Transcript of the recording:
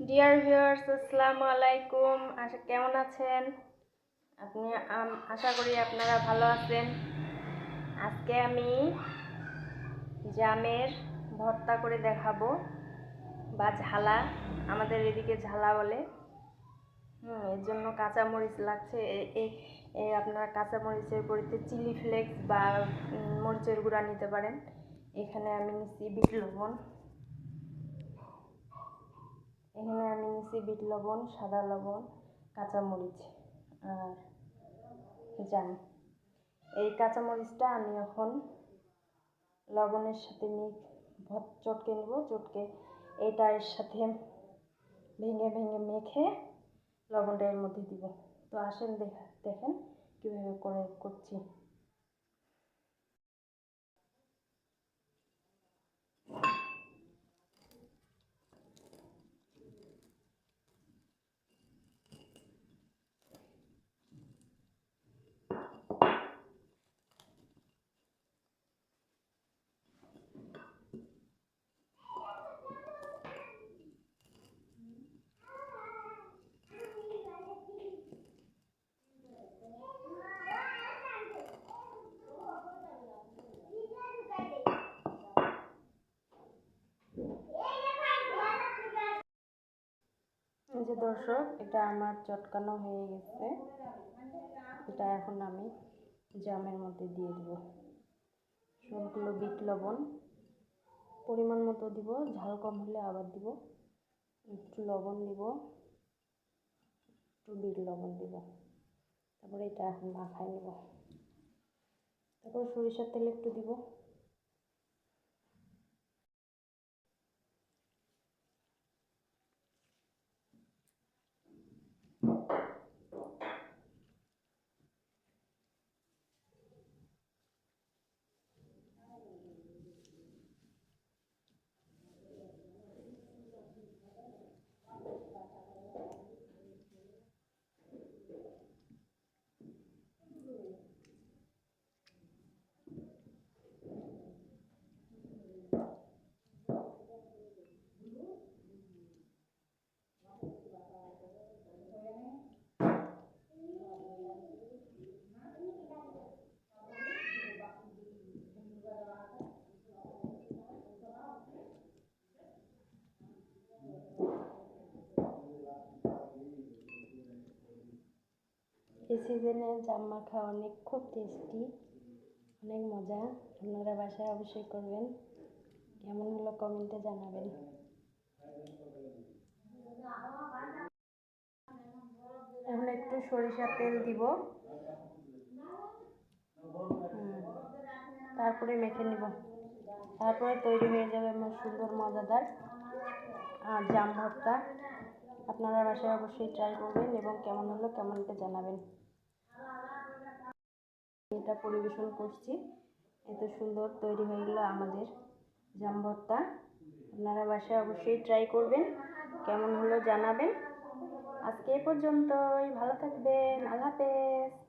Dear viewers, আসসালামু আলাইকুম। কেমন আছেন আপনি? আশা করি আপনারা ভালো আছেন। আজকে আমি জামের ভর্তা করে দেখাবো, বা ঝালা, আমাদের এদিকে ঝালা বলে। এর জন্য কাঁচামরিচ লাগছে। আপনারা কাঁচামরিচের পরিবর্তে চিলি ফ্লেক্স বা মরিচের গুঁড়া নিতে পারেন। এখানে আমি নিচ্ছি বিট লবণ, বিট লবণ, সাদা লবণ, কাঁচামরিচ আর জাম। এই কাঁচামরিচটা আমি এখন লবণের সাথে চটকে নেব। চটকে এটার সাথে ভেঙে ভেঙে মেখে লবণটা এর মধ্যে দিব। তো আসেন দেখেন কীভাবে করছি। এই যে দর্শক, এটা আমার চটকানো হয়ে গেছে। এটা এখন আমি জামের মধ্যে দিয়ে দিব। সবগুলো বিট লবণ পরিমাণ মতো দিব, ঝাল কম হলে আবার দিব। একটু লবণ দিব, একটু বিট লবণ দিব। তারপরে এটা এখন মাখাই নেব। তারপর সরিষার তেল একটু দিব। এই সিজনে জাম মাখা খুব টেস্টি, অনেক মজা। আপনারা বাসায় অবশ্যই করবেন। কেমন হলো কমেন্টে জানাবেন। এখন একটু সরিষার তেল দিব, তারপরে মেখে নিব। তারপরে তৈরি হয়ে যাবে আমার সুন্দর মজাদার জাম ভর্তা। আপনারা বাসায় অবশ্যই ট্রাই করবেন এবং কেমন হলো কমেন্টে জানাবেন। এটা পরিবেশন করছি। এত সুন্দর তৈরি হয়ে গেল আমাদের জাম ভর্তা। আপনারা বাসায় অবশ্যই ট্রাই করবেন, কেমন হলো জানাবেন। আজকে এ পর্যন্তই। ভালো থাকবেন। আল্লাহ হাফেজ।